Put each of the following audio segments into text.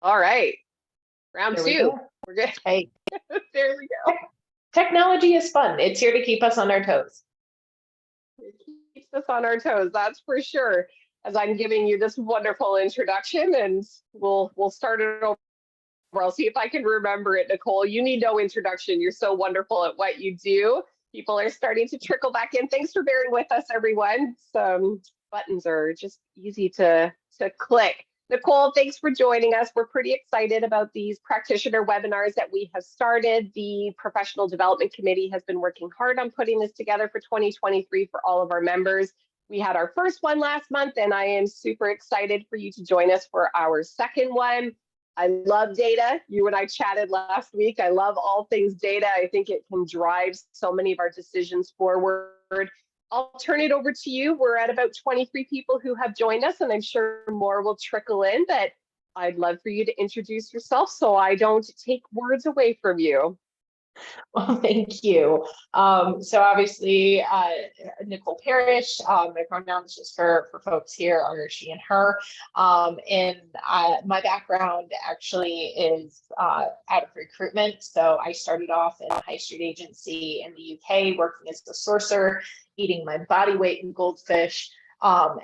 All right. Round There we two. go. We're good. Hey, There we go. technology is fun. It's here to keep us on our toes. It keeps us on our toes, that's for sure. As I'm giving you this wonderful introduction, and we'll start it over. I'll see if I can remember it, Nicole. You need no introduction. You're so wonderful at what you do. People are starting to trickle back in. Thanks for bearing with us, everyone. Some buttons are just easy to click. Nicole, thanks for joining us. We're pretty excited about these practitioner webinars that we have started. The Professional Development Committee has been working hard on putting this together for 2023 for all of our members. We had our first one last month, and I am super excited for you to join us for our second one. I love data. You and I chatted last week. I love all things data. I think it can drive so many of our decisions forward. I'll turn it over to you. We're at about 23 people who have joined us, and I'm sure more will trickle in, but I'd love for you to introduce yourself so I don't take words away from you. Well, thank you. So obviously, Nicole Parish, my pronouns just for folks here are she and her. And my background actually is out of recruitment. So I started off in a high street agency in the UK, working as a sourcer, eating my body weight in goldfish.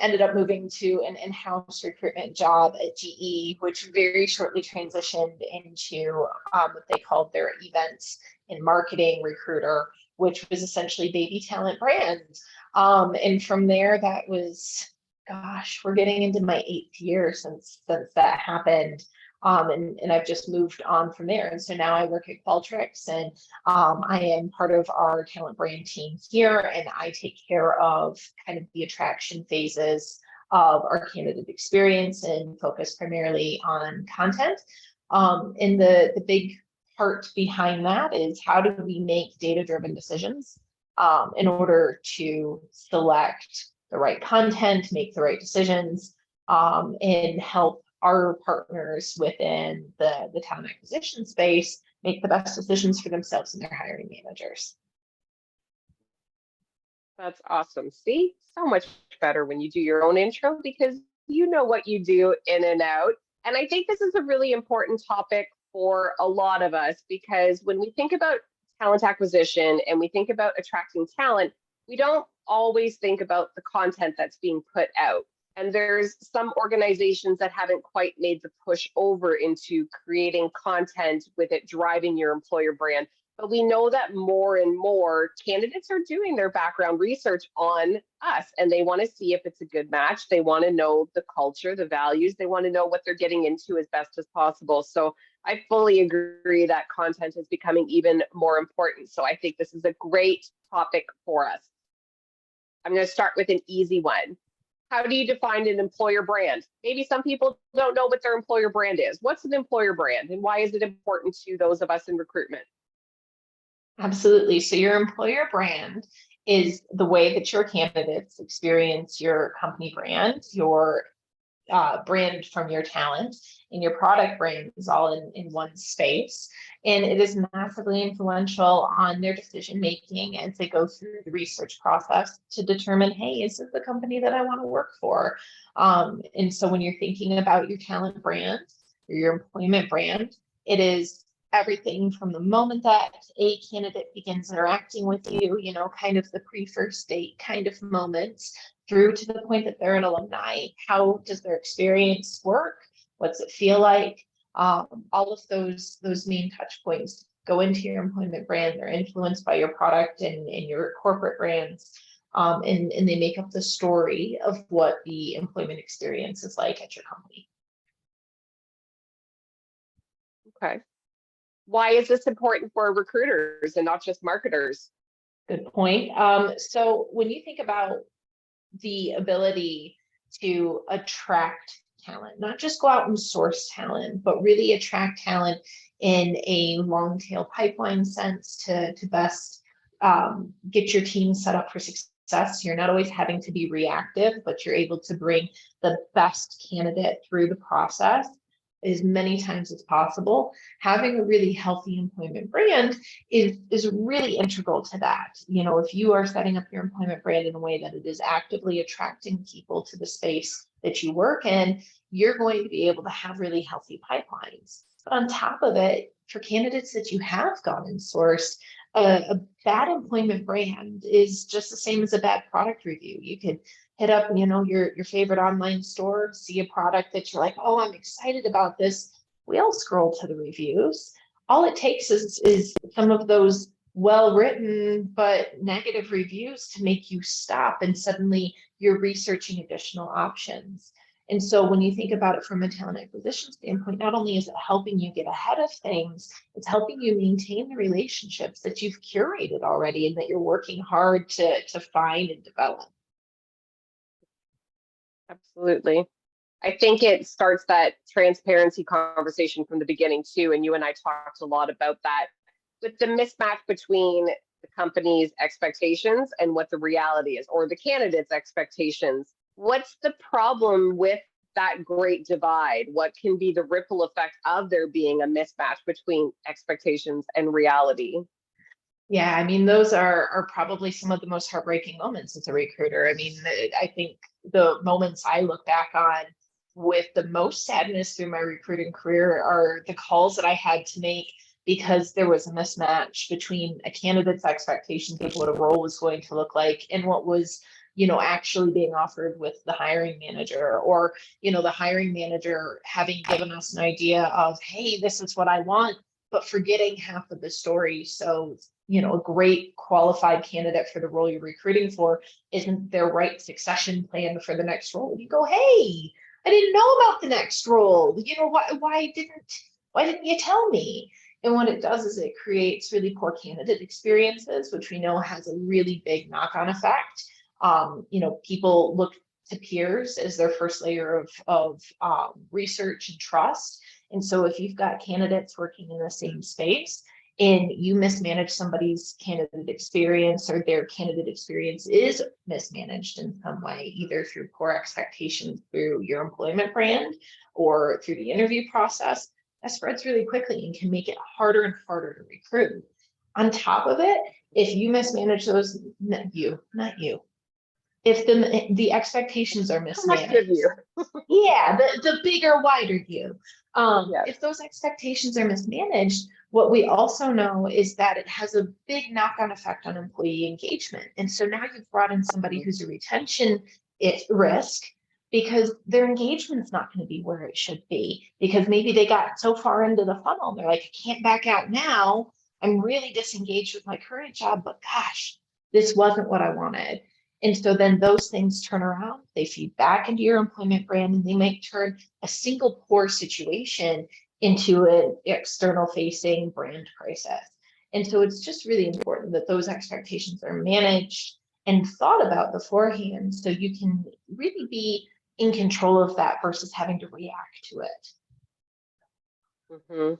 Ended up moving to an in-house recruitment job at GE, which very shortly transitioned into what they called their events in marketing recruiter, which was essentially baby talent brands. And from there, that was, gosh, we're getting into my 8th year since that happened. And I've just moved on from there. And so now I work at Qualtrics, and I am part of our talent brand team here, and I take care of kind of the attraction phases of our candidate experience and focus primarily on content. And the big part behind that is how do we make data-driven decisions in order to select the right content, make the right decisions, and help our partners within the talent acquisition space make the best decisions for themselves and their hiring managers. That's awesome. See, so much better when you do your own intro because you know what you do in and out. And I think this is a really important topic for a lot of us because when we think about talent acquisition and we think about attracting talent, we don't always think about the content that's being put out. And there's some organizations that haven't quite made the push over into creating content with it driving your employer brand. But we know that more and more candidates are doing their background research on us and they want to see if it's a good match. They want to know the culture, the values. They want to know what they're getting into as best as possible. So I fully agree that content is becoming even more important. So I think this is a great topic for us. I'm going to start with an easy one. How do you define an employer brand? Maybe some people don't know what their employer brand is. What's an employer brand and why is it important to those of us in recruitment? Absolutely. So your employer brand is the way that your candidates experience your company brand, your brand from your talent, and your product brand is all in one space. And it is massively influential on their decision making as they go through the research process to determine, hey, is this the company that I want to work for? And so when you're thinking about your talent brand or your employment brand, it is everything from the moment that a candidate begins interacting with you, you know, kind of the pre-first date kind of moments, through to the point that they're an alumni. How does their experience work? What's it feel like? All of those main touch points go into your employment brand. They're influenced by your product and your corporate brands. And they make up the story of what the employment experience is like at your company. Okay. Why is this important for recruiters and not just marketers? Good point. So when you think about the ability to attract talent, not just go out and source talent, but really attract talent in a long tail pipeline sense to best get your team set up for success. You're not always having to be reactive, but you're able to bring the best candidate through the process as many times as possible. Having a really healthy employment brand is really integral to that. You know, if you are setting up your employment brand in a way that it is actively attracting people to the space that you work in, you're going to be able to have really healthy pipelines. But on top of it, for candidates that you have gone and sourced, a bad employment brand is just the same as a bad product review. You could hit up, your favorite online store, see a product that you're like, oh, I'm excited about this. We all scroll to the reviews. All it takes is some of those well-written but negative reviews to make you stop, and suddenly you're researching additional options. And so when you think about it from a talent acquisition standpoint, not only is it helping you get ahead of things, it's helping you maintain the relationships that you've curated already and that you're working hard to find and develop. Absolutely. I think it starts that transparency conversation from the beginning too. And you and I talked a lot about that, with the mismatch between the company's expectations and what the reality is, or the candidate's expectations. What's the problem with that great divide? What can be the ripple effect of there being a mismatch between expectations and reality? Yeah, I mean, those are probably some of the most heartbreaking moments as a recruiter. I mean, I think the moments I look back on with the most sadness through my recruiting career are the calls that I had to make because there was a mismatch between a candidate's expectations of what a role was going to look like and what was, actually being offered with the hiring manager, or, the hiring manager having given us an idea of, hey, this is what I want, but forgetting half of the story. So, a great qualified candidate for the role you're recruiting for isn't their right succession plan for the next role. You go, hey, I didn't know about the next role. Why didn't you tell me? And what it does is it creates really poor candidate experiences, which we know has a really big knock-on effect. People look to peers as their first layer of research and trust. And so if you've got candidates working in the same space and you mismanage somebody's candidate experience, or their candidate experience is mismanaged in some way, either through poor expectations through your employment brand or through the interview process, that spreads really quickly and can make it harder and harder to recruit. On top of it, if you mismanage those, not you, if the expectations are mismanaged, yeah, the bigger, wider you. Yes. If those expectations are mismanaged, what we also know is that it has a big knock-on effect on employee engagement. And so now you've brought in somebody who's a retention risk, because their engagement's not going to be where it should be, because maybe they got so far into the funnel, they're like, I can't back out now. I'm really disengaged with my current job, but gosh, this wasn't what I wanted. And so then those things turn around, they feed back into your employment brand, and they might turn a single poor situation into an external facing brand crisis. And so it's just really important that those expectations are managed and thought about beforehand, so you can really be in control of that versus having to react to it. Mm-hmm.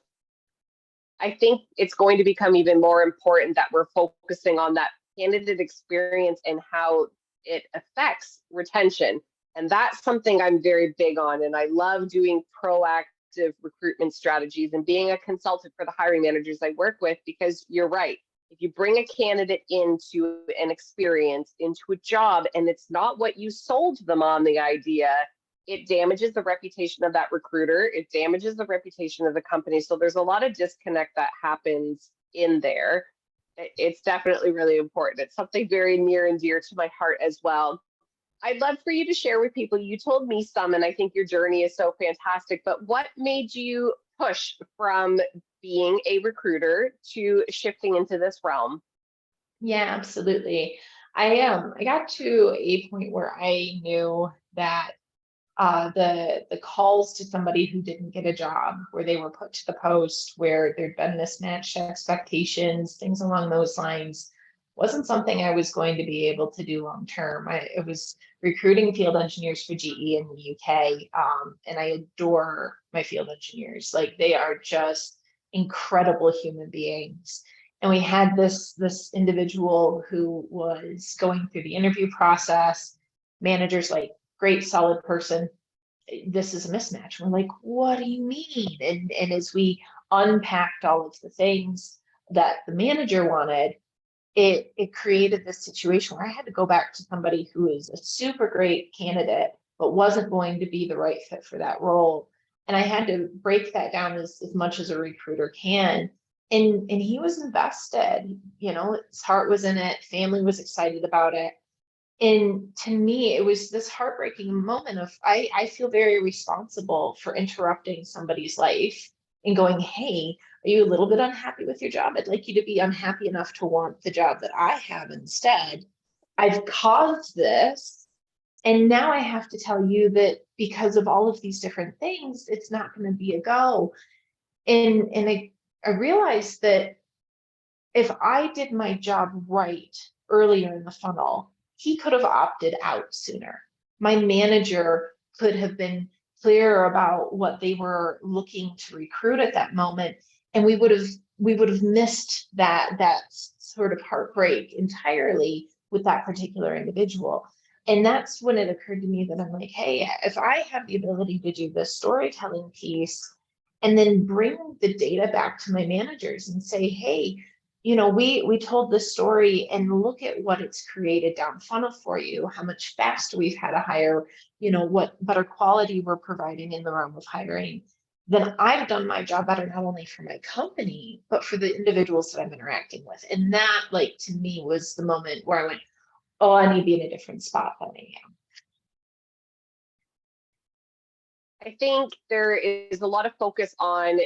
I think it's going to become even more important that we're focusing on that candidate experience and how it affects retention. And that's something I'm very big on. And I love doing proactive recruitment strategies and being a consultant for the hiring managers I work with, because you're right. If you bring a candidate into an experience, into a job, and it's not what you sold them on the idea, it damages the reputation of that recruiter. It damages the reputation of the company. So there's a lot of disconnect that happens in there. It's definitely really important. It's something very near and dear to my heart as well. I'd love for you to share with people. You told me some, and I think your journey is so fantastic, but what made you push from being a recruiter to shifting into this realm? Yeah, absolutely. I got to a point where I knew that the calls to somebody who didn't get a job, where they were put to the post, where there'd been mismatched expectations, things along those lines, wasn't something I was going to be able to do long term. It was recruiting field engineers for GE in the UK, and I adore my field engineers. Like, they are just incredible human beings. And we had this individual who was going through the interview process. Managers like, great, solid person. This is a mismatch. We're like, what do you mean? And as we unpacked all of the things that the manager wanted, it created this situation where I had to go back to somebody who is a super great candidate, but wasn't going to be the right fit for that role. And I had to break that down as much as a recruiter can. And he was invested, you know, his heart was in it, family was excited about it. And to me, it was this heartbreaking moment of I feel very responsible for interrupting somebody's life and going, hey, are you a little bit unhappy with your job? I'd like you to be unhappy enough to want the job that I have instead. I've caused this. And now I have to tell you that because of all of these different things, it's not going to be a go. And I realized that if I did my job right earlier in the funnel, he could have opted out sooner. My manager could have been clear about what they were looking to recruit at that moment, and we would have missed that sort of heartbreak entirely with that particular individual. And that's when it occurred to me that I'm like, hey, if I have the ability to do this storytelling piece and then bring the data back to my managers and say, hey, you know, we told this story and look at what it's created down funnel for you, how much faster we've had to hire, you know, what better quality we're providing in the realm of hiring, then I've done my job better, not only for my company, but for the individuals that I'm interacting with. And that, like, to me was the moment where I went, oh, I need to be in a different spot than I am. I think there is a lot of focus on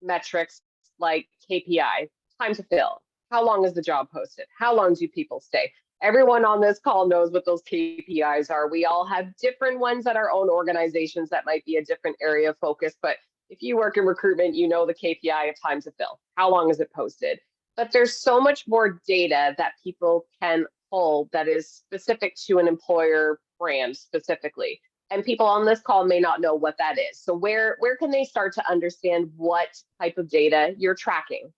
metrics like KPI, time to fill. How long is the job posted? How long do people stay? Everyone on this call knows what those KPIs are. We all have different ones at our own organizations that might be a different area of focus. But if you work in recruitment, you know the KPI of time to fill. How long is it posted? But there's so much more data that people can pull that is specific to an employer brand specifically. And people on this call may not know what that is. So where can they start to understand what type of data you're tracking?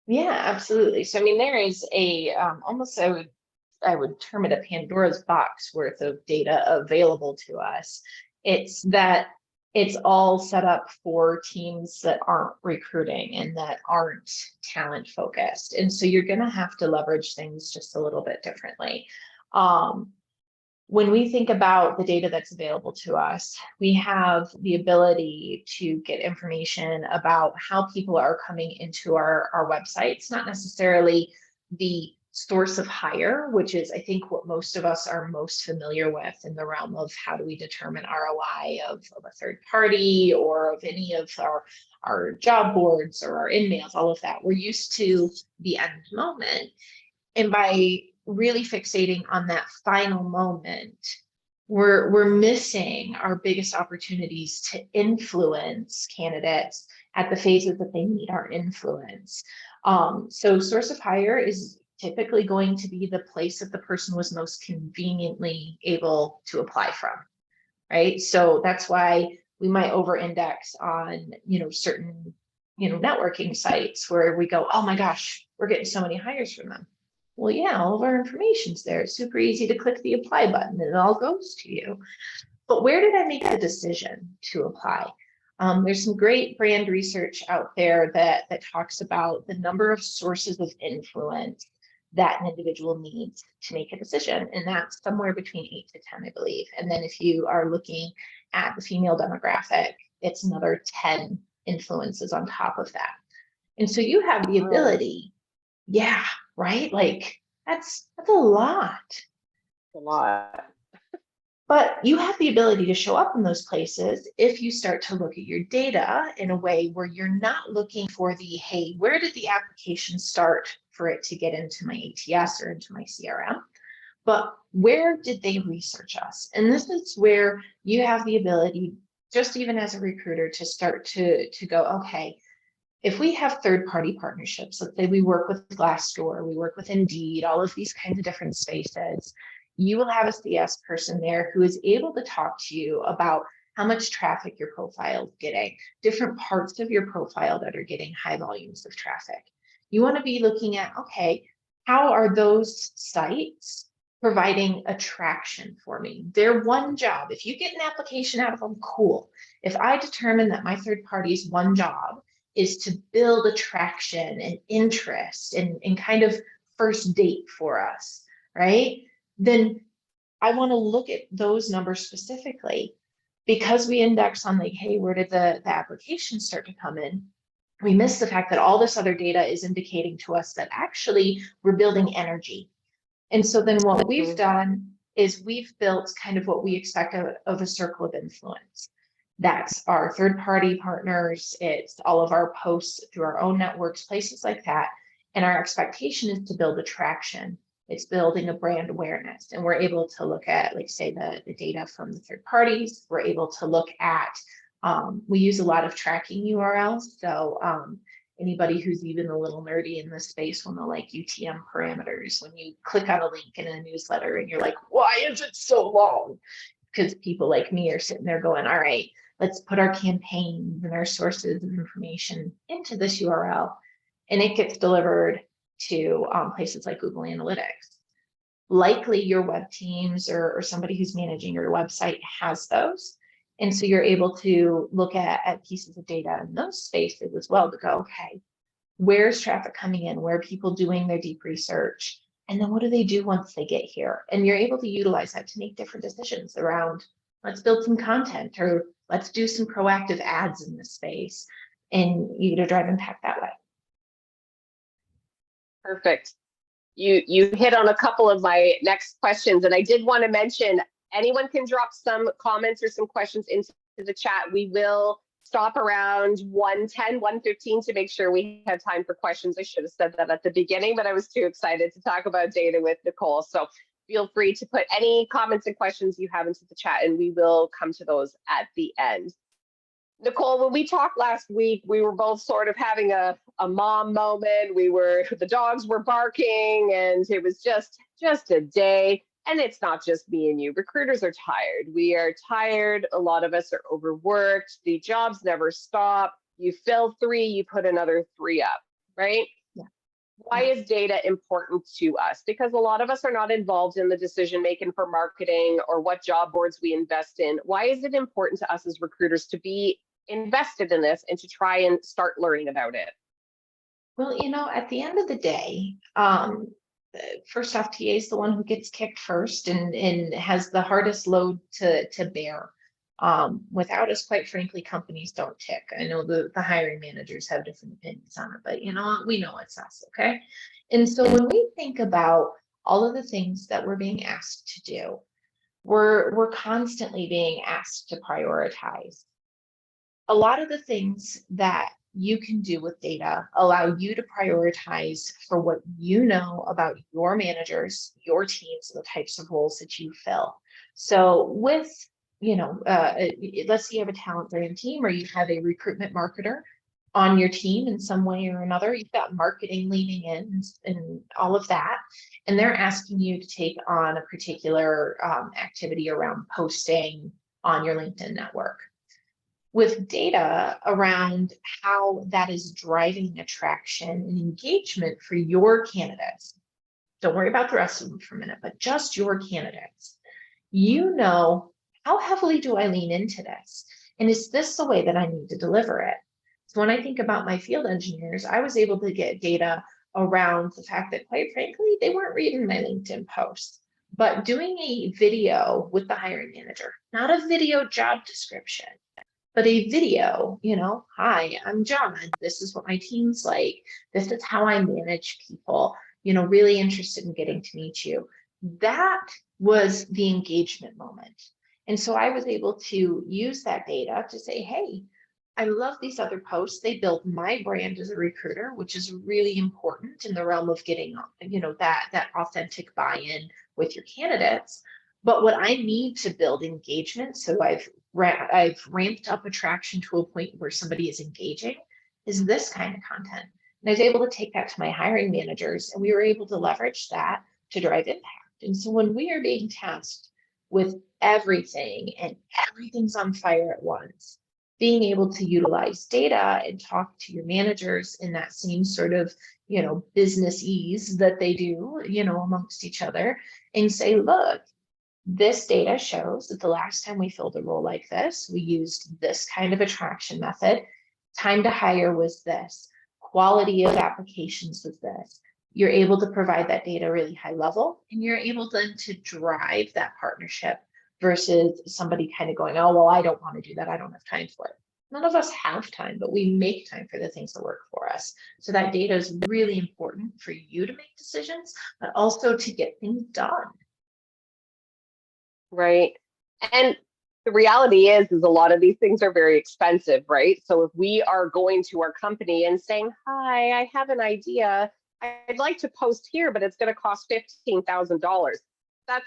Yeah, absolutely. So I mean, there is a almost I would term it a Pandora's box worth of data available to us. It's that it's all set up for teams that aren't recruiting and that aren't talent focused. And so you're going to have to leverage things just a little bit differently. When we think about the data that's available to us, we have the ability to get information about how people are coming into our websites, not necessarily the source of hire, which is, I think, what most of us are most familiar with in the realm of how do we determine ROI of a third party or of any of our job boards or our in-mails, all of that. We're used to the end moment. And by really fixating on that final moment, we're missing our biggest opportunities to influence candidates at the phases that they need our influence. So source of hire is typically going to be the place that the person was most conveniently able to apply from, right? So that's why we might over-index on, you know, certain, you know, networking sites where we go, oh my gosh, we're getting so many hires from them. Well, yeah, all of our information's there. It's super easy to click the apply button and it all goes to you. But where did I make the decision to apply? There's some great brand research out there that talks about the number of sources of influence that an individual needs to make a decision. And that's somewhere between 8 to 10, I believe. And then if you are looking at the female demographic, it's another 10 influences on top of that. And so you have the ability, yeah, right? Like that's a lot. A lot. But you have the ability to show up in those places if you start to look at your data in a way where you're not looking for the, hey, where did the application start for it to get into my ATS or into my CRM? But where did they research us? And this is where you have the ability, just even as a recruiter, to start to go, okay, if we have third-party partnerships, let's say we work with Glassdoor, we work with Indeed, all of these kinds of different spaces, you will have a CS person there who is able to talk to you about how much traffic your profile is getting, different parts of your profile that are getting high volumes of traffic. You want to be looking at, okay, how are those sites providing attraction for me? Their one job, if you get an application out of them, cool. If I determine that my third party's one job is to build attraction and interest and kind of first date for us, right? Then I want to look at those numbers specifically because we index on like, hey, where did the applications start to come in? We miss the fact that all this other data is indicating to us that actually we're building energy. And so then what we've done is we've built kind of what we expect of a circle of influence. That's our third-party partners, it's all of our posts through our own networks, places like that. And our expectation is to build attraction. It's building a brand awareness. And we're able to look at, like, say, the data from the third parties. We're able to look at, we use a lot of tracking URLs. So anybody who's even a little nerdy in this space will know, like, UTM parameters. When you click on a link in a newsletter and you're like, why is it so long? Because people like me are sitting there going, all right, let's put our campaigns and our sources of information into this URL. And it gets delivered to places like Google Analytics. Likely your web teams or somebody who's managing your website has those. And so you're able to look at pieces of data in those spaces as well to go, okay, where's traffic coming in? Where are people doing their deep research? And then what do they do once they get here? And you're able to utilize that to make different decisions around, let's build some content, or let's do some proactive ads in this space, and you to drive impact that way. Perfect. You hit on a couple of my next questions, and I did want to mention, anyone can drop some comments or some questions into the chat. We will stop around 1:10, 1:15 to make sure we have time for questions. I should have said that at the beginning, but I was too excited to talk about data with Nicole. So feel free to put any comments and questions you have into the chat, and we will come to those at the end. Nicole, when we talked last week, we were both sort of having a mom moment. The dogs were barking, and it was just a day. And it's not just me and you. Recruiters are tired. We are tired. A lot of us are overworked. The jobs never stop. You fill 3, you put another 3 up, right? Yeah. Why is data important to us? Because a lot of us are not involved in the decision making for marketing or what job boards we invest in. Why is it important to us as recruiters to be invested in this and to try and start learning about it? Well, at the end of the day, first off, TA is the one who gets kicked first and has the hardest load to bear. Without us, quite frankly, companies don't tick. I know the hiring managers have different opinions on it, but you know what? We know it's us, okay? And so when we think about all of the things that we're being asked to do, we're constantly being asked to prioritize. A lot of the things that you can do with data allow you to prioritize for what you know about your managers, your teams, and the types of roles that you fill. So with, let's say you have a talent brand team or you have a recruitment marketer on your team in some way or another, you've got marketing leaning in and all of that, and they're asking you to take on a particular activity around posting on your LinkedIn network. With data around how that is driving attraction and engagement for your candidates. Don't worry about the rest of them for a minute, but just your candidates. How heavily do I lean into this? And is this the way that I need to deliver it? So when I think about my field engineers, I was able to get data around the fact that, quite frankly, they weren't reading my LinkedIn posts, but doing a video with the hiring manager, not a video job description, but a video, hi, I'm John. This is what my team's like. This is how I manage people, really interested in getting to meet you. That was the engagement moment. And so I was able to use that data to say, hey, I love these other posts. They build my brand as a recruiter, which is really important in the realm of getting, that authentic buy-in with your candidates. But what I need to build engagement, so I've ramped up attraction to a point where somebody is engaging, is this kind of content. And I was able to take that to my hiring managers, and we were able to leverage that to drive impact. And so when we are being tasked with everything and everything's on fire at once, being able to utilize data and talk to your managers in that same sort of, business ease that they do, amongst each other, and say, look, this data shows that the last time we filled a role like this, we used this kind of attraction method. Time to hire was this. Quality of applications was this. you're able to provide that data really high level, and you're able then to drive that partnership versus somebody kind of going, oh, well, I don't want to do that. I don't have time for it. None of us have time, but we make time for the things that work for us. So that data is really important for you to make decisions, but also to get things done. Right. And the reality is a lot of these things are very expensive, right? So if we are going to our company and saying, hi, I have an idea, I'd like to post here, but it's going to cost $15,000. That's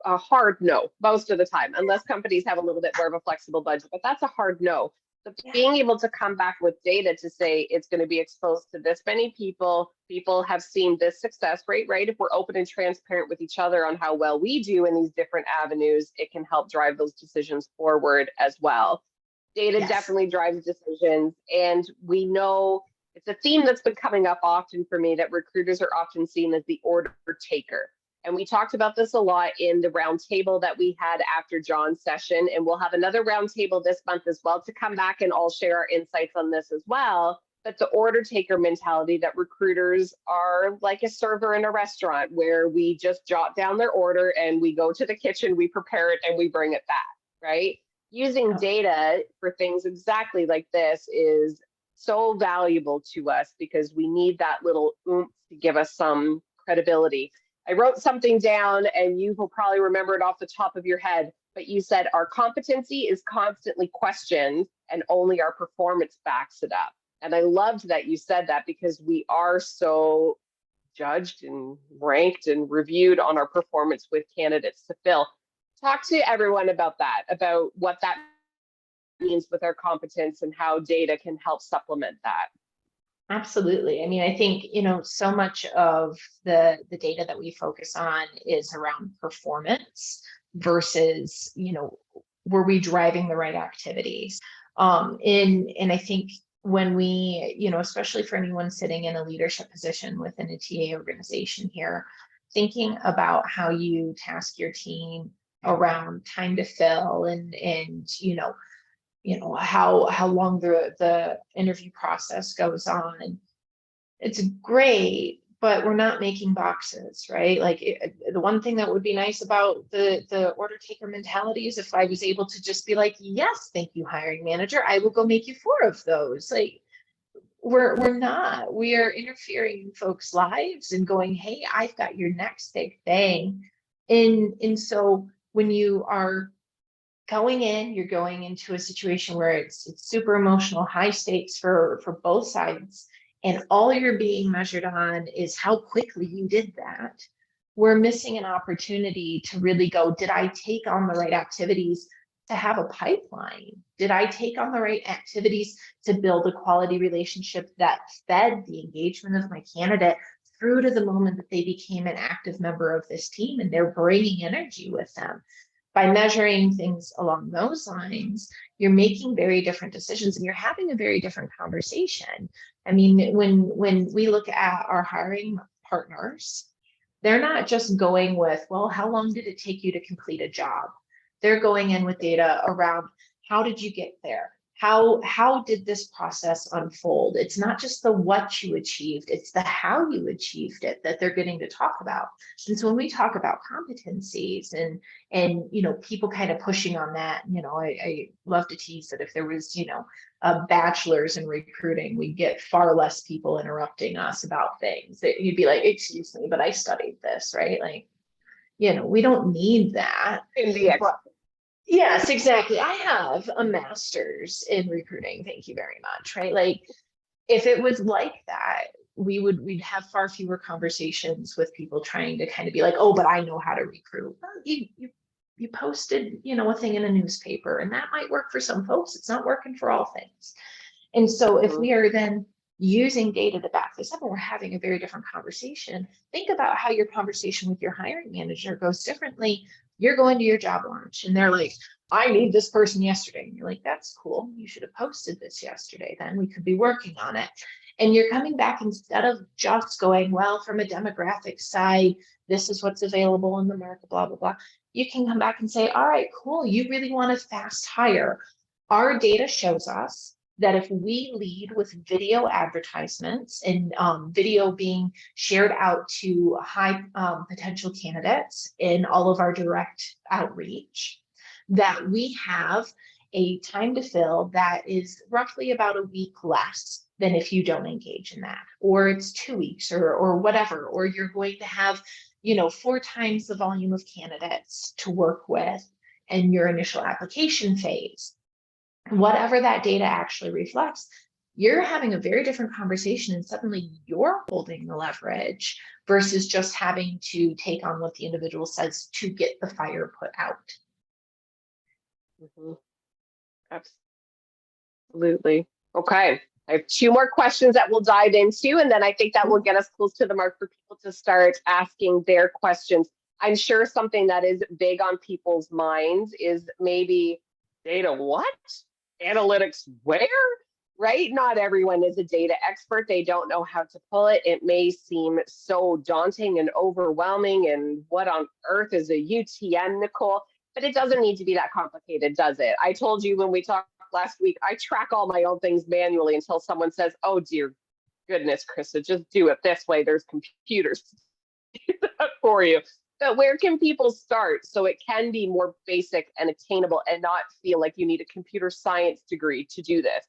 a hard no most of the time, unless companies have a little bit more of a flexible budget, but that's a hard no. So being able to come back with data to say it's going to be exposed to this many people, people have seen this success rate, right? If we're open and transparent with each other on how well we do in these different avenues, it can help drive those decisions forward as well. Data definitely drives decisions. And we know it's a theme that's been coming up often for me that recruiters are often seen as the order taker. And we talked about this a lot in the roundtable that we had after John's session. And we'll have another roundtable this month as well to come back and all share our insights on this as well. But the order taker mentality that recruiters are like a server in a restaurant where we just jot down their order and we go to the kitchen, we prepare it and we bring it back, right? Using data for things exactly like this is so valuable to us because we need that little oomph to give us some credibility. I wrote something down and you will probably remember it off the top of your head, but you said our competency is constantly questioned and only our performance backs it up. And I loved that you said that because we are so judged and ranked and reviewed on our performance with candidates to fill. Talk to everyone about that, about what that means with our competence and how data can help supplement that. Absolutely. I mean, I think, so much of the data that we focus on is around performance versus, were we driving the right activities? And I think when we, especially for anyone sitting in a leadership position within a TA organization here, thinking about how you task your team around time to fill and how long the interview process goes on. It's great, but we're not making boxes, right? Like the one thing that would be nice about the order taker mentality is if I was able to just be like, yes, thank you, hiring manager, I will go make you 4 of those. Like we're not. We are interfering in folks' lives and going, hey, I've got your next big thing. And so when you are going in, you're going into a situation where it's super emotional, high stakes for both sides, and all you're being measured on is how quickly you did that. We're missing an opportunity to really go, did I take on the right activities to have a pipeline? Did I take on the right activities to build a quality relationship that fed the engagement of my candidate through to the moment that they became an active member of this team and they're bringing energy with them? By measuring things along those lines, you're making very different decisions and you're having a very different conversation. I mean, when we look at our hiring partners, they're not just going with, well, how long did it take you to complete a job? They're going in with data around how did you get there? How did this process unfold? It's not just the what you achieved, it's the how you achieved it that they're getting to talk about. And so when we talk about competencies and people kind of pushing on that, I love to tease that if there was, a bachelor's in recruiting, we'd get far less people interrupting us about things. That you'd be like, excuse me, but I studied this, right? Like, we don't need that. In the Yes, exactly. I have a master's in recruiting. Thank you very much. Right. Like if it was like that, we'd have far fewer conversations with people trying to kind of be like, oh, but I know how to recruit. Well, you posted, a thing in a newspaper and that might work for some folks. It's not working for all things. And so if we are then using data to back this up and we're having a very different conversation, think about how your conversation with your hiring manager goes differently. You're going to your job launch and they're like, I need this person yesterday. And you're like, that's cool. You should have posted this yesterday. Then we could be working on it. And you're coming back instead of just going, well, from a demographic side, this is what's available in the market, blah, blah, blah. You can come back and say, all right, cool. You really want a fast hire. Our data shows us that if we lead with video advertisements and video being shared out to high potential candidates in all of our direct outreach, that we have a time to fill that is roughly about a week less than if you don't engage in that, or it's 2 weeks or whatever, or you're going to have, 4 times the volume of candidates to work with in your initial application phase. Whatever that data actually reflects, you're having a very different conversation, and suddenly you're holding the leverage versus just having to take on what the individual says to get the fire put out. Mm-hmm. Absolutely. Okay. I have 2 more questions that we'll dive into, and then I think that will get us close to the mark for people to start asking their questions. I'm sure something that is big on people's minds is maybe data what? Analytics where? Right? Not everyone is a data expert. They don't know how to pull it. It may seem so daunting and overwhelming. And what on earth is a UTM, Nicole? But it doesn't need to be that complicated, does it? I told you when we talked last week, I track all my own things manually until someone says, oh, dear goodness, Krista, just do it this way. There's computers to do that for you. But where can people start so it can be more basic and attainable and not feel like you need a computer science degree to do this?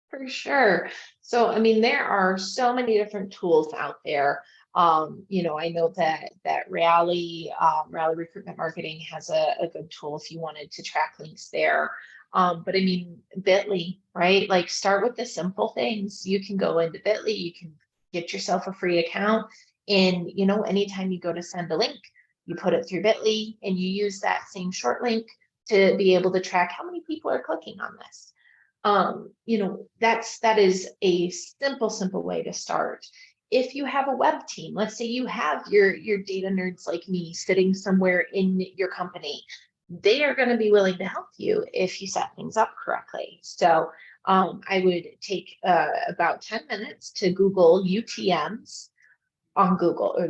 For sure. So, I mean, there are so many different tools out there. I know that Rally Recruitment Marketing has a good tool if you wanted to track links there. But I mean, Bitly, right? Like, start with the simple things. You can go into Bitly, you can get yourself a free account, and anytime you go to send a link, you put it through Bitly, and you use that same short link to be able to track how many people are clicking on this. That is a simple way to start. If you have a web team, let's say you have your data nerds like me sitting somewhere in your company, they are going to be willing to help you if you set things up correctly. So I would take about 10 minutes to Google UTMs on Google, or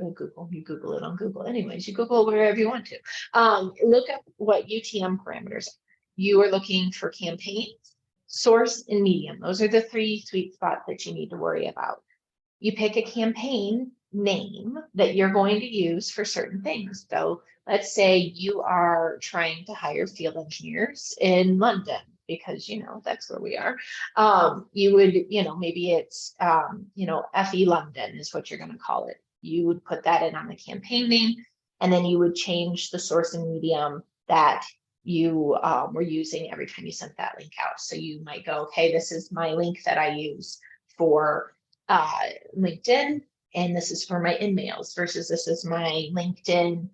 you Google it on Google. Anyways, you Google wherever you want to. Look up what UTM parameters are. You are looking for campaigns, source, and medium. Those are the 3 sweet spots that you need to worry about. You pick a campaign name that you're going to use for certain things. So let's say you are trying to hire field engineers in London, because that's where we are. You would, maybe it's FE London is what you're going to call it. You would put that in on the campaign name, and then you would change the source and medium that you were using every time you sent that link out. So you might go, okay, this is my link that I use for LinkedIn, and this is for my InMails, versus this is my LinkedIn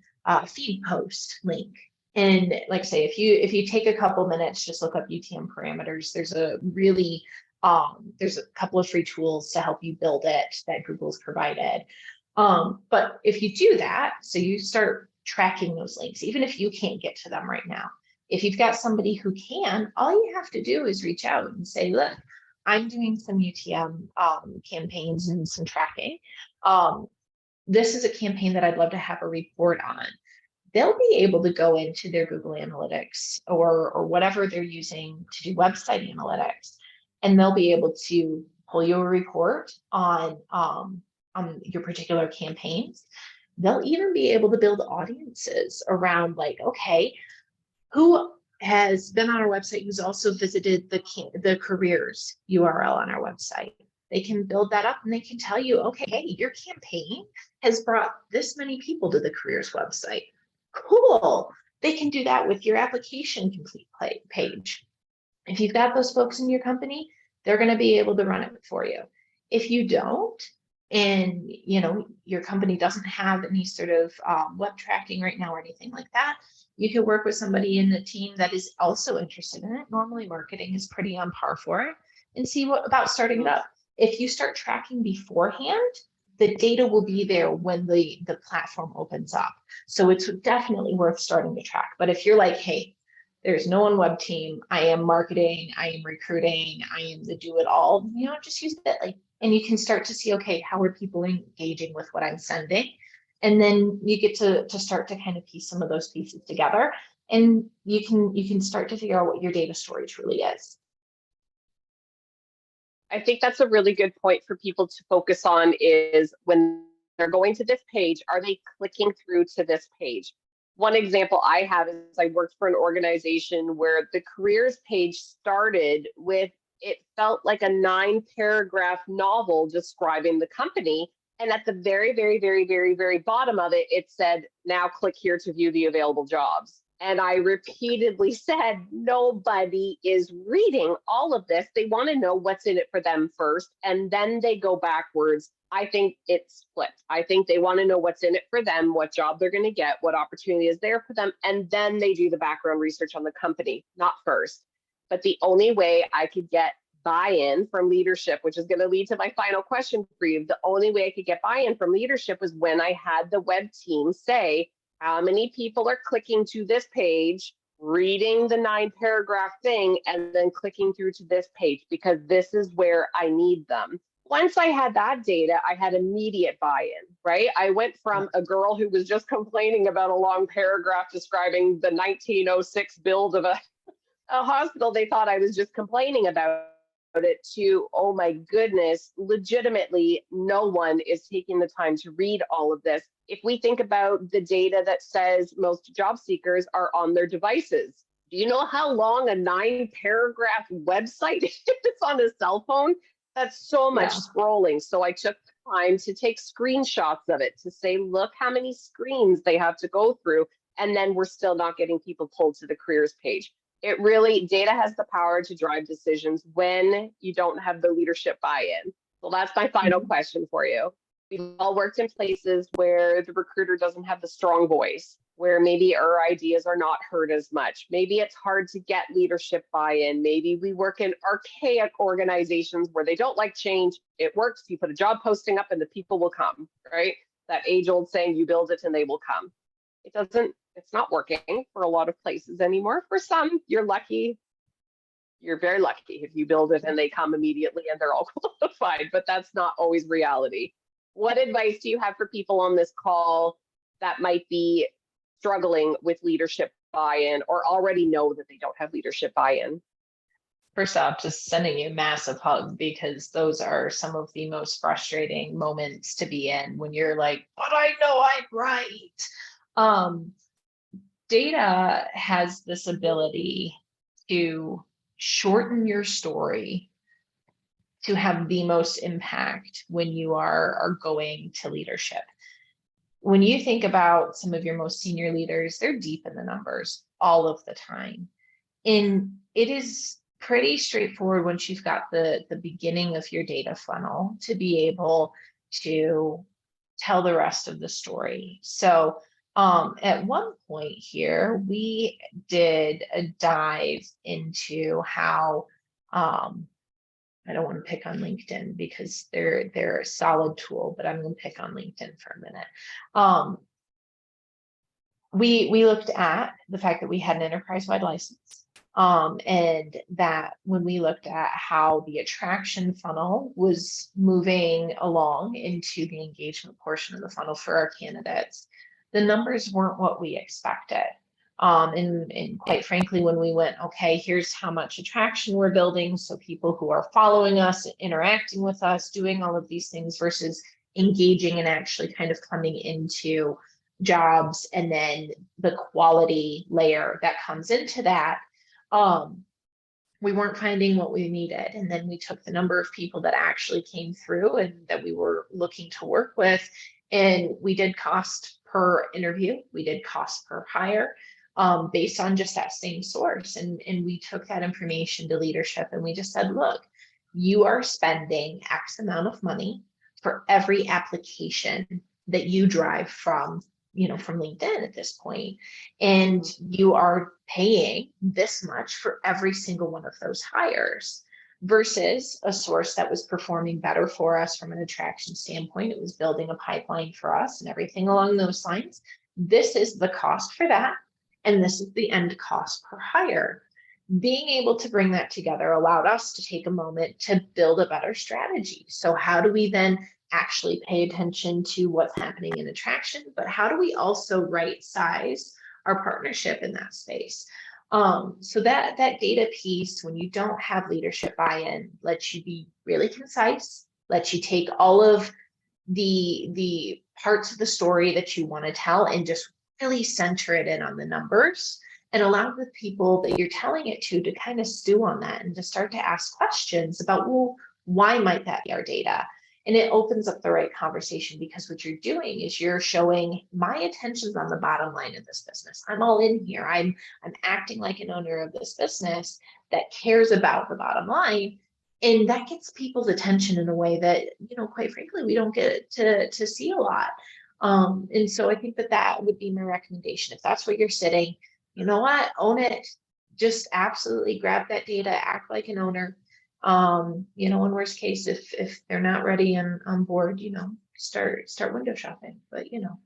feed post link. And like I say, if you take a couple minutes, just look up UTM parameters. There's a couple of free tools to help you build it that Google's provided. But if you do that, so you start tracking those links, even if you can't get to them right now. If you've got somebody who can, all you have to do is reach out and say, look, I'm doing some UTM campaigns and some tracking. This is a campaign that I'd love to have a report on. They'll be able to go into their Google Analytics or whatever they're using to do website analytics, and they'll be able to pull you a report on your particular campaigns. They'll even be able to build audiences around, like, okay, who has been on our website, who's also visited the careers URL on our website. They can build that up, and they can tell you, okay, hey, your campaign has brought this many people to the careers website. Cool. They can do that with your application complete page. If you've got those folks in your company, they're going to be able to run it for you. If you don't, and your company doesn't have any sort of web tracking right now or anything like that, you can work with somebody in the team that is also interested in it. Normally marketing is pretty on par for it, and see what about starting it up. If you start tracking beforehand, the data will be there when the platform opens up. So it's definitely worth starting to track. But if you're like, hey, there's no one web team, I am marketing, I am recruiting, I am the do-it-all, just use Bitly. And you can start to see, okay, how are people engaging with what I'm sending? And then you get to start to kind of piece some of those pieces together, and you can start to figure out what your data storage really is. I think that's a really good point for people to focus on is when they're going to this page, are they clicking through to this page? One example I have is I worked for an organization where the careers page started with, it felt like a 9-paragraph novel describing the company. And at the very, very, very, very, very bottom of it, it said, now click here to view the available jobs. And I repeatedly said, nobody is reading all of this. They want to know what's in it for them first, and then they go backwards. I think it's flipped. I think they want to know what's in it for them, what job they're going to get, what opportunity is there for them, and then they do the background research on the company, not first. But the only way I could get buy-in from leadership, which is going to lead to my final question for you, the only way I could get buy-in from leadership was when I had the web team say, how many people are clicking to this page, reading the 9-paragraph thing, and then clicking through to this page, because this is where I need them. Once I had that data, I had immediate buy-in, right? I went from a girl who was just complaining about a long paragraph describing the 1906 build of a hospital. They thought I was just complaining about it, to, oh my goodness, legitimately, no one is taking the time to read all of this. If we think about the data that says most job seekers are on their devices, do you know how long a 9-paragraph website is on a cell phone? That's so much scrolling. So I took the time to take screenshots of it to say, look how many screens they have to go through. And then we're still not getting people pulled to the careers page. It really, data has the power to drive decisions when you don't have the leadership buy-in. So that's my final question for you. We've all worked in places where the recruiter doesn't have the strong voice, where maybe our ideas are not heard as much. Maybe it's hard to get leadership buy-in. Maybe we work in archaic organizations where they don't like change. It works. You put a job posting up and the people will come, right? That age-old saying, you build it and they will come. It doesn't, it's not working for a lot of places anymore. For some, you're lucky. You're very lucky if you build it and they come immediately and they're all qualified, but that's not always reality. What advice do you have for people on this call that might be struggling with leadership buy-in or already know that they don't have leadership buy-in? First off, just sending you a massive hug, because those are some of the most frustrating moments to be in when you're like, but I know I'm right. Data has this ability to shorten your story to have the most impact when you are going to leadership. When you think about some of your most senior leaders, they're deep in the numbers all of the time. And it is pretty straightforward once you've got the beginning of your data funnel to be able to tell the rest of the story. So at one point here, we did a dive into how, I don't want to pick on LinkedIn because they're a solid tool, but I'm going to pick on LinkedIn for a minute. We looked at the fact that we had an enterprise-wide license, and that when we looked at how the attraction funnel was moving along into the engagement portion of the funnel for our candidates, the numbers weren't what we expected. And quite frankly, when we went, okay, here's how much attraction we're building, so people who are following us, interacting with us, doing all of these things versus engaging and actually kind of coming into jobs, and then the quality layer that comes into that, we weren't finding what we needed. And then we took the number of people that actually came through and that we were looking to work with, and we did cost per interview, we did cost per hire, based on just that same source. And we took that information to leadership and we just said, look, you are spending X amount of money for every application that you drive from LinkedIn at this point, and you are paying this much for every single one of those hires, versus a source that was performing better for us from an attraction standpoint. It was building a pipeline for us and everything along those lines. This is the cost for that, and this is the end cost per hire. Being able to bring that together allowed us to take a moment to build a better strategy. So how do we then actually pay attention to what's happening in attraction, but how do we also right size our partnership in that space? So that data piece, when you don't have leadership buy-in, lets you be really concise, lets you take all of the parts of the story that you want to tell and just really center it in on the numbers, and allow the people that you're telling it to kind of stew on that and to start to ask questions about, well, why might that be our data? And it opens up the right conversation, because what you're doing is you're showing my attention's on the bottom line of this business. I'm all in here. I'm acting like an owner of this business that cares about the bottom line. And that gets people's attention in a way that, quite frankly, we don't get to see a lot. And so I think that would be my recommendation. If that's where you're sitting, you know what, own it. Just absolutely grab that data, act like an owner. In worst case, if they're not ready and on board, start window shopping. But window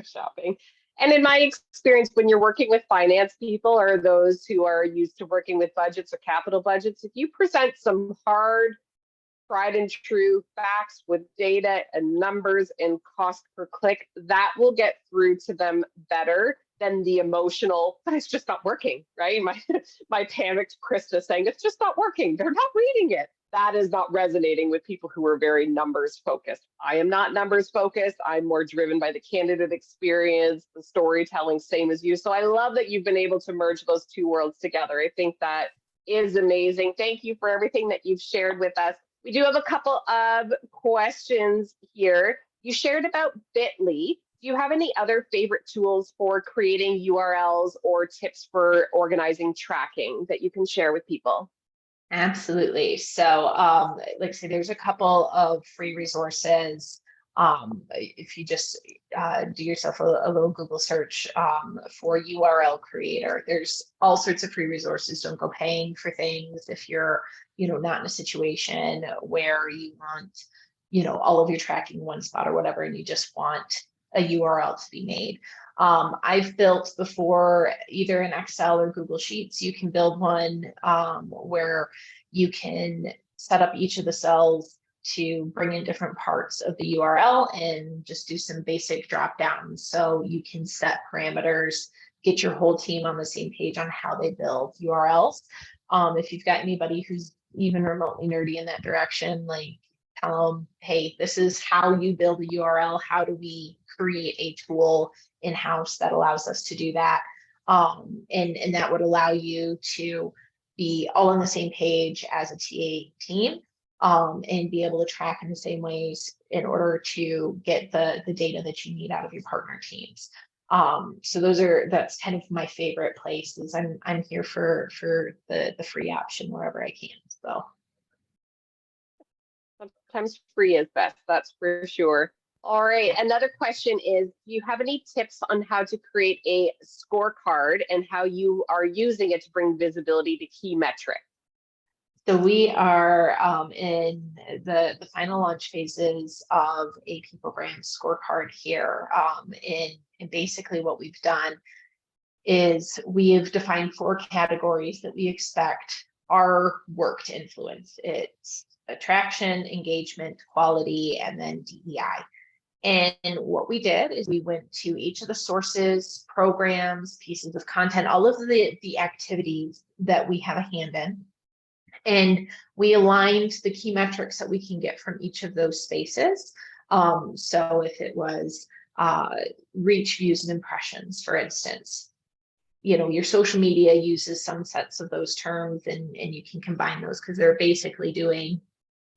shopping. And in my experience, when you're working with finance people or those who are used to working with budgets or capital budgets, if you present some hard, tried and true facts with data and numbers and cost per click, that will get through to them better than the emotional, but it's just not working, right? My panicked Krista saying, it's just not working. They're not reading it. That is not resonating with people who are very numbers focused. I am not numbers focused. I'm more driven by the candidate experience, the storytelling, same as you. So I love that you've been able to merge those two worlds together. I think that is amazing. Thank you for everything that you've shared with us. We do have a couple of questions here. You shared about Bitly. Do you have any other favorite tools for creating URLs or tips for organizing tracking that you can share with people? Absolutely. So, like I say, there's a couple of free resources. If you just do yourself a little Google search for URL creator, there's all sorts of free resources. Don't go paying for things if you're, not in a situation where you want, all of your tracking in one spot or whatever, and you just want a URL to be made. I've built before, either in Excel or Google Sheets. You can build one where you can set up each of the cells to bring in different parts of the URL and just do some basic drop downs. So you can set parameters, get your whole team on the same page on how they build URLs. If you've got anybody who's even remotely nerdy in that direction, like tell them, hey, this is how you build a URL. How do we create a tool in-house that allows us to do that? And that would allow you to be all on the same page as a TA team, and be able to track in the same ways in order to get the data that you need out of your partner teams. So that's kind of my favorite places. I'm here for the free option wherever I can. So sometimes free is best, that's for sure. All right, another question is, do you have any tips on how to create a scorecard and how you are using it to bring visibility to key metrics? So we are in the final launch phases of a People Brand scorecard here. And basically what we've done is we have defined 4 categories that we expect our work to influence. It's attraction, engagement, quality, and then DEI. And what we did is we went to each of the sources, programs, pieces of content, all of the activities that we have a hand in. And we aligned the key metrics that we can get from each of those spaces. So if it was reach, views, and impressions, for instance, your social media uses some sets of those terms, and you can combine those because they're basically doing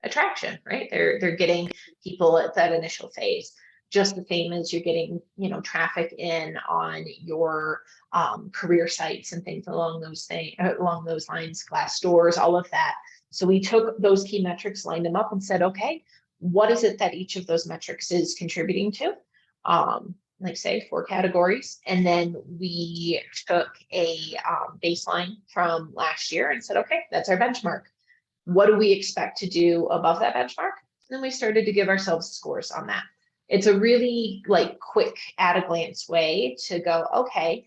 attraction, right? They're getting people at that initial phase, just the same as you're getting, traffic in on your career sites and things along those lines, Glassdoors, all of that. So we took those key metrics, lined them up, and said, okay, what is it that each of those metrics is contributing to? Like say 4 categories. And then we took a baseline from last year and said, okay, that's our benchmark. What do we expect to do above that benchmark? And then we started to give ourselves scores on that. It's a really quick at a glance way to go, okay,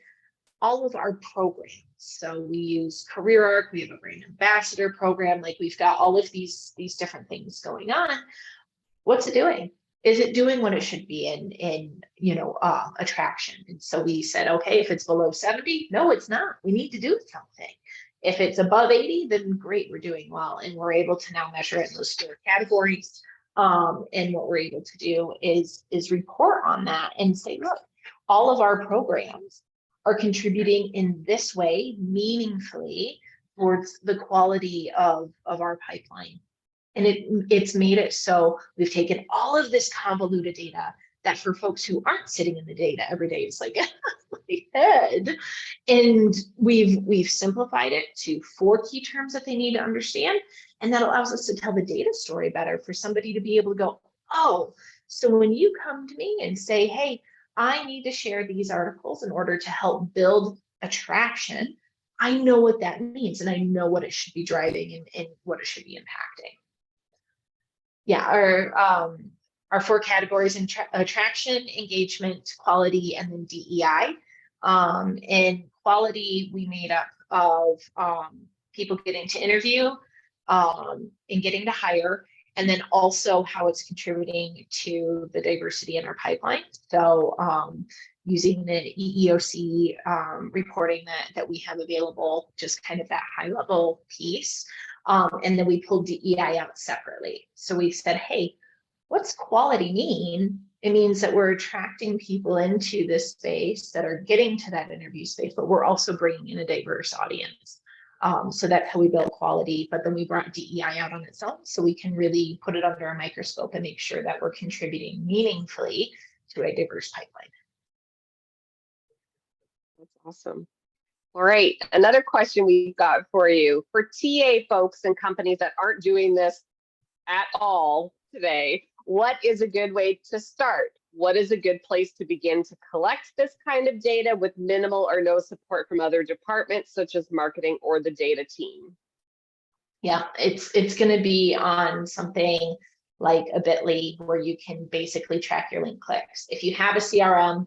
all of our programs. So we use CareerArc, we have a brand ambassador program, we've got all of these different things going on. What's it doing? Is it doing what it should be in attraction? And so we said, okay, if it's below 70, no, it's not. We need to do something. If it's above 80, then great, we're doing well. And we're able to now measure it in those 4 categories. And what we're able to do is report on that and say, look, all of our programs are contributing in this way meaningfully towards the quality of our pipeline. And it's made it so we've taken all of this convoluted data that for folks who aren't sitting in the data every day, it's like my head. And we've simplified it to 4 key terms that they need to understand. And that allows us to tell the data story better for somebody to be able to go, oh, so when you come to me and say, hey, I need to share these articles in order to help build attraction, I know what that means and I know what it should be driving and what it should be impacting. Yeah, our 4 categories in attraction, engagement, quality, and then DEI. And quality, we made up of people getting to interview and getting to hire, and then also how it's contributing to the diversity in our pipeline. So using the EEOC reporting that we have available, just kind of that high level piece. And then we pulled DEI out separately. So we said, hey, what's quality mean? It means that we're attracting people into this space that are getting to that interview space, but we're also bringing in a diverse audience. So that's how we built quality, but then we brought DEI out on its own so we can really put it under a microscope and make sure that we're contributing meaningfully to a diverse pipeline. That's awesome. All right, another question we've got for you. For TA folks and companies that aren't doing this at all today, what is a good way to start? What is a good place to begin to collect this kind of data with minimal or no support from other departments, such as marketing or the data team? Yeah, it's going to be on something like a Bitly where you can basically track your link clicks. If you have a CRM,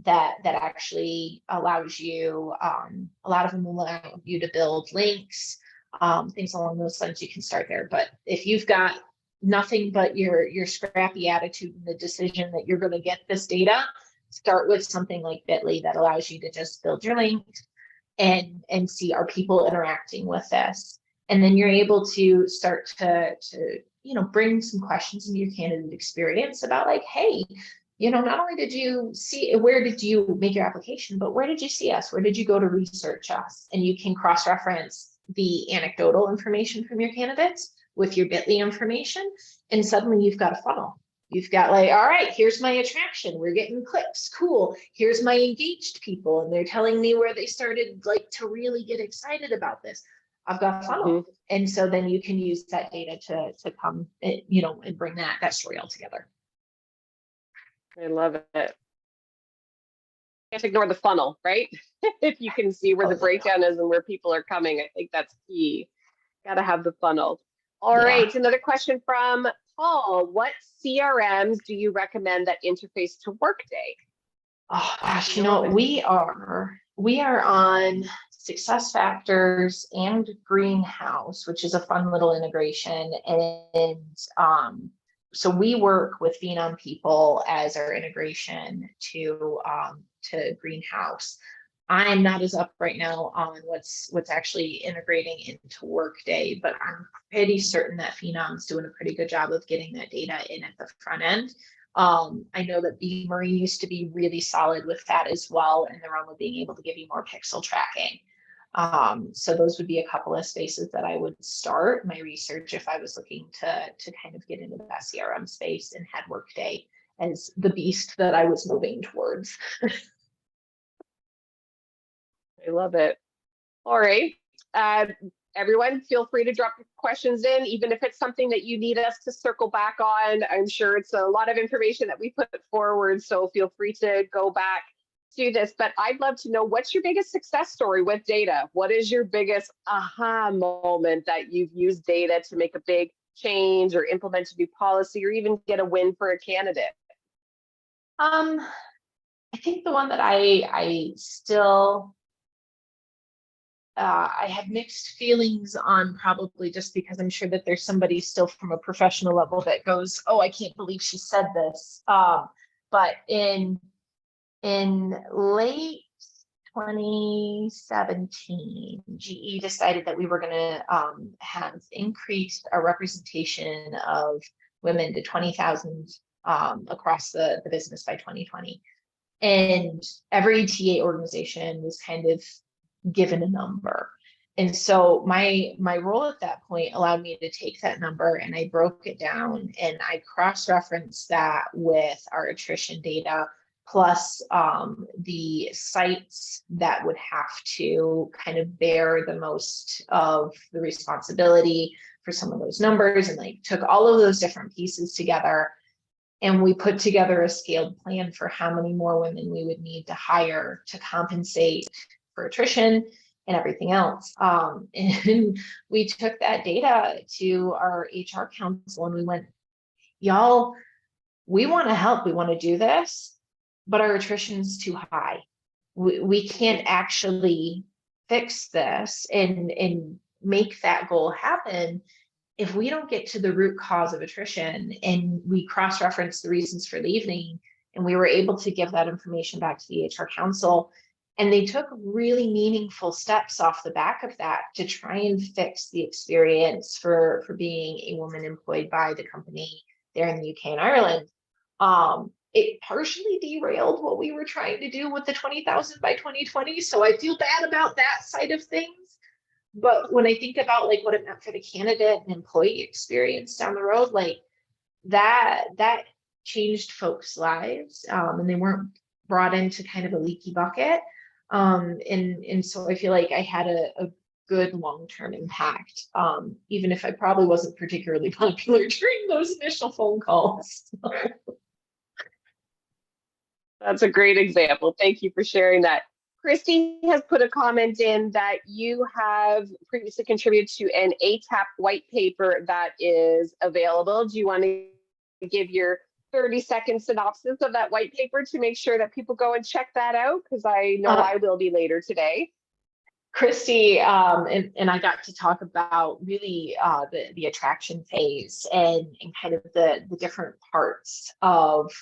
that actually allows you, a lot of them will allow you to build links, things along those lines, you can start there. But if you've got nothing but your scrappy attitude and the decision that you're going to get this data, start with something like Bitly that allows you to just build your links and see, are people interacting with this? And then you're able to start to bring some questions into your candidate experience about like, hey, not only did you see, where did you make your application, but where did you see us? Where did you go to research us? And you can cross-reference the anecdotal information from your candidates with your Bitly information. And suddenly you've got a funnel. You've got like, all right, here's my attraction. We're getting clicks. Cool. Here's my engaged people. And they're telling me where they started like to really get excited about this. I've got a funnel. Mm-hmm. And so then you can use that data to come, and bring that story all together. I love it. Can't ignore the funnel, right? If you can see where the breakdown is and where people are coming, I think that's key. Got to have the funnel. All right, another question from Paul. What CRMs do you recommend that interface to Workday? Oh gosh, we are on SuccessFactors and Greenhouse, which is a fun little integration, and so we work with Phenom people as our integration to Greenhouse. I'm not as up right now on what's actually integrating into Workday, but I'm pretty certain that Phenom's doing a pretty good job of getting that data in at the front end. I know that Beamery used to be really solid with that as well, in the realm of being able to give you more pixel tracking. So those would be a couple of spaces that I would start my research if I was looking to kind of get into that CRM space and had Workday as the beast that I was moving towards. I love it. All right. Everyone, feel free to drop questions in, even if it's something that you need us to circle back on. I'm sure it's a lot of information that we put forward, so feel free to go back to this. But I'd love to know, what's your biggest success story with data? What is your biggest aha moment that you've used data to make a big change or implement a new policy or even get a win for a candidate? I think the one that I still I have mixed feelings on, probably just because I'm sure that there's somebody still from a professional level that goes, oh, I can't believe she said this. But in late 2017, GE decided that we were going to have increased our representation of women to 20,000 across the business by 2020. And every TA organization was kind of given a number. And so my role at that point allowed me to take that number, and I broke it down and I cross-referenced that with our attrition data, plus the sites that would have to kind of bear the most of the responsibility for some of those numbers, and like took all of those different pieces together. And we put together a scaled plan for how many more women we would need to hire to compensate for attrition and everything else. And we took that data to our HR council and we went, y'all, we want to help, we want to do this, but our attrition is too high. We can't actually fix this and make that goal happen if we don't get to the root cause of attrition. And we cross-reference the reasons for leaving, and we were able to give that information back to the HR council. And they took really meaningful steps off the back of that to try and fix the experience for being a woman employed by the company there in the UK and Ireland. It partially derailed what we were trying to do with the 20,000 by 2020. So I feel bad about that side of things. But when I think about like what it meant for the candidate and employee experience down the road, like that changed folks' lives, and they weren't brought into kind of a leaky bucket. And so I feel like I had a good long-term impact, even if I probably wasn't particularly popular during those initial phone calls. That's a great example. Thank you for sharing that. Christy has put a comment in that you have previously contributed to an ATAP white paper that is available. Do you want to give your 30-second synopsis of that white paper to make sure that people go and check that out? Because I know I will be later today. Christy and I got to talk about really the attraction phase and kind of the different parts of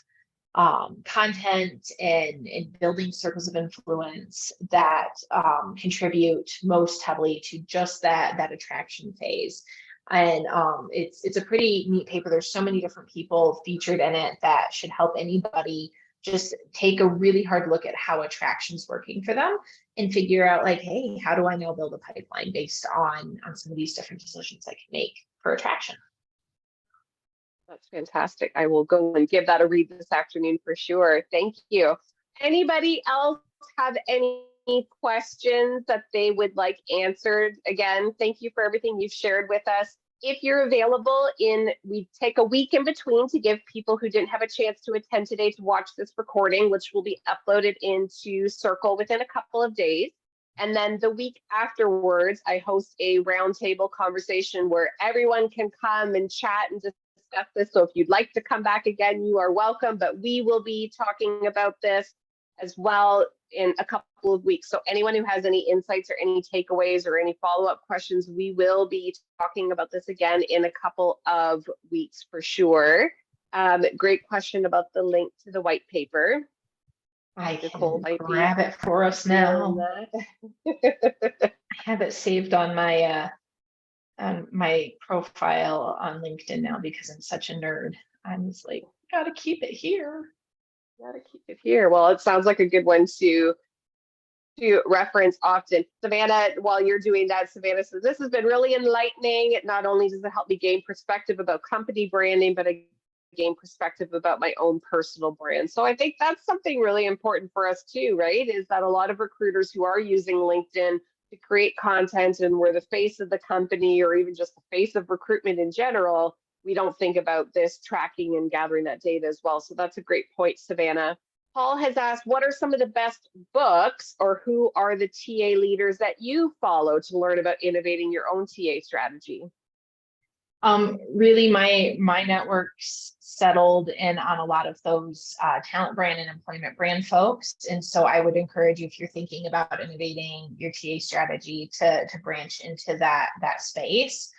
content and building circles of influence that contribute most heavily to just that attraction phase. And it's a pretty neat paper. There's so many different people featured in it that should help anybody just take a really hard look at how attraction's working for them and figure out like, hey, how do I now build a pipeline based on some of these different decisions I can make for attraction? That's fantastic. I will go and give that a read this afternoon for sure. Thank you. Anybody else have any questions that they would like answered? Again, thank you for everything you've shared with us. If you're available we take a week in between to give people who didn't have a chance to attend today to watch this recording, which will be uploaded into Circle within a couple of days. And then the week afterwards, I host a roundtable conversation where everyone can come and chat and discuss this. So if you'd like to come back again, you are welcome, but we will be talking about this as well in a couple of weeks. So anyone who has any insights or any takeaways or any follow-up questions, we will be talking about this again in a couple of weeks for sure. Great question about the link to the white paper. I can grab it for us now. I have it saved on my profile on LinkedIn now because I'm such a nerd. I'm just like, gotta keep it here. Gotta keep it here. Well, it sounds like a good one to reference often. Savannah, while you're doing that, Savannah says, this has been really enlightening. Not only does it help me gain perspective about company branding, but I gain perspective about my own personal brand. So I think that's something really important for us too, right? Is that a lot of recruiters who are using LinkedIn to create content and we're the face of the company or even just the face of recruitment in general, we don't think about this tracking and gathering that data as well. So that's a great point, Savannah. Paul has asked, what are some of the best books or who are the TA leaders that you follow to learn about innovating your own TA strategy? Really my network's settled in on a lot of those talent brand and employment brand folks. And so I would encourage you, if you're thinking about innovating your TA strategy, to branch into that space,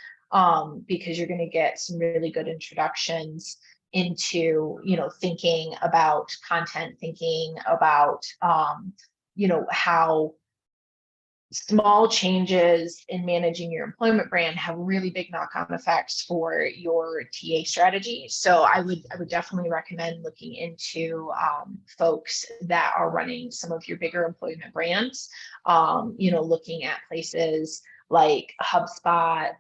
because you're going to get some really good introductions into, thinking about content, thinking about, how small changes in managing your employment brand have really big knock-on effects for your TA strategy. So I would definitely recommend looking into folks that are running some of your bigger employment brands, looking at places like HubSpot,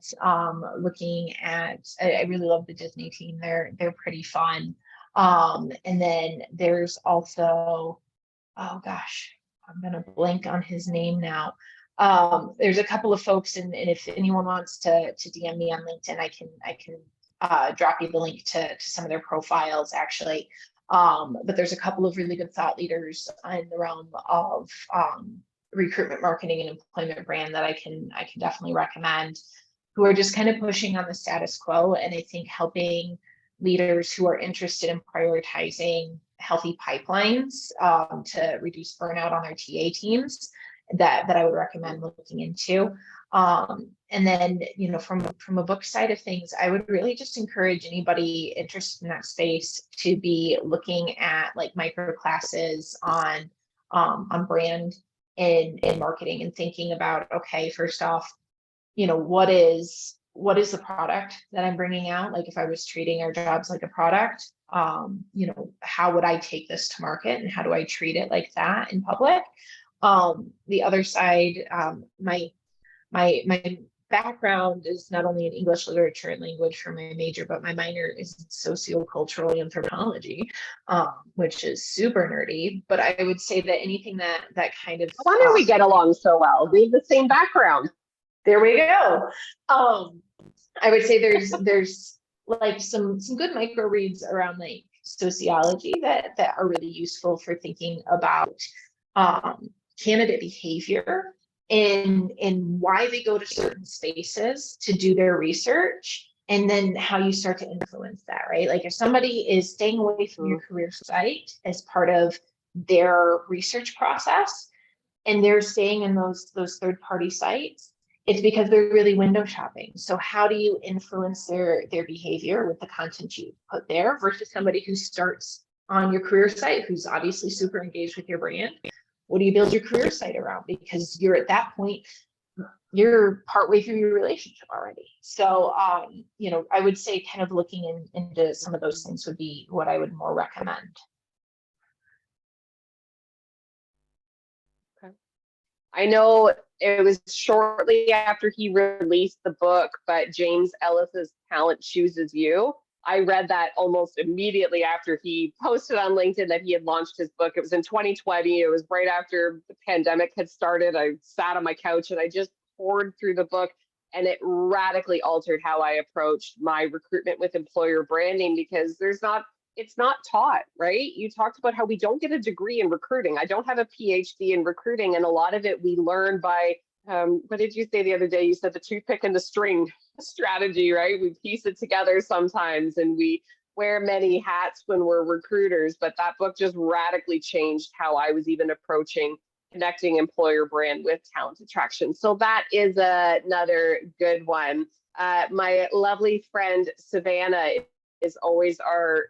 looking at, I really love the Disney team. They're pretty fun. And then there's also, oh gosh, I'm going to blank on his name now. There's a couple of folks, and if anyone wants to DM me on LinkedIn, I can drop you the link to some of their profiles, actually. But there's a couple of really good thought leaders in the realm of recruitment marketing and employment brand that I can definitely recommend, who are just kind of pushing on the status quo, and I think helping leaders who are interested in prioritizing healthy pipelines to reduce burnout on their TA teams, that I would recommend looking into. And then, from a book side of things, I would really just encourage anybody interested in that space to be looking at like micro classes on brand and marketing, and thinking about, okay, first off, what is the product that I'm bringing out? Like if I was treating our jobs like a product, how would I take this to market, and how do I treat it like that in public? The other side, my background is not only in English literature and language for my major, but my minor is in sociocultural anthropology, which is super nerdy. But I would say that anything that kind of, I wonder we get along so well. We have the same background. There we go. I would say there's like some good micro reads around like sociology that are really useful for thinking about candidate behavior and why they go to certain spaces to do their research, and then how you start to influence that, right? Like if somebody is staying away from your career site as part of their research process, and they're staying in those third-party sites, it's because they're really window shopping. So how do you influence their behavior with the content you put there versus somebody who starts on your career site, who's obviously super engaged with your brand? What do you build your career site around? Because you're at that point, you're partway through your relationship already. So, I would say kind of looking into some of those things would be what I would more recommend. Okay. I know it was shortly after he released the book, but James Ellis's Talent Chooses You. I read that almost immediately after he posted on LinkedIn that he had launched his book. It was in 2020. It was right after the pandemic had started. I sat on my couch and I just poured through the book, and it radically altered how I approached my recruitment with employer branding, because it's not taught, right? You talked about how we don't get a degree in recruiting. I don't have a PhD in recruiting, and a lot of it we learn by, what did you say the other day? You said the toothpick and the string strategy, right? We piece it together sometimes, and we wear many hats when we're recruiters, but that book just radically changed how I was even approaching connecting employer brand with talent attraction. So that is another good one. My lovely friend Savannah is always our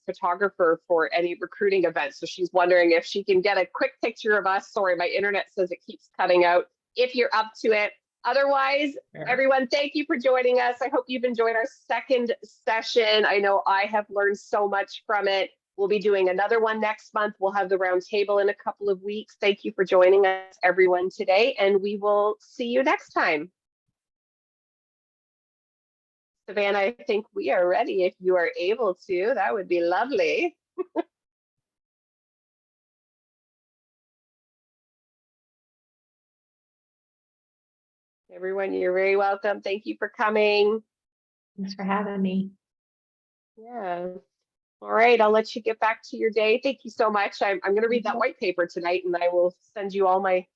photographer for any recruiting events. So she's wondering if she can get a quick picture of us. Sorry, my internet says it keeps cutting out. If you're up to it. Otherwise, everyone, thank you for joining us. I hope you've enjoyed our second session. I know I have learned so much from it. We'll be doing another one next month. We'll have the round table in a couple of weeks. Thank you for joining us, everyone, today, and we will see you next time. Savannah, I think we are ready. If you are able to, that would be lovely. Everyone, you're very welcome. Thank you for coming. Thanks for having me. Yeah. All right, I'll let you get back to your day. Thank you so much. I'm going to read that white paper tonight, and I will send you all my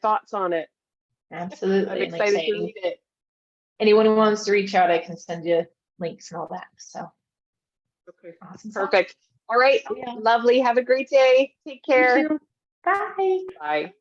thoughts on it. Absolutely. I'm excited to read it. Anyone who wants to reach out, I can send you links and all that. So Okay. Awesome sauce. Perfect. All right. Yeah. Lovely. Have a great day. Take care. You too. Bye. Bye.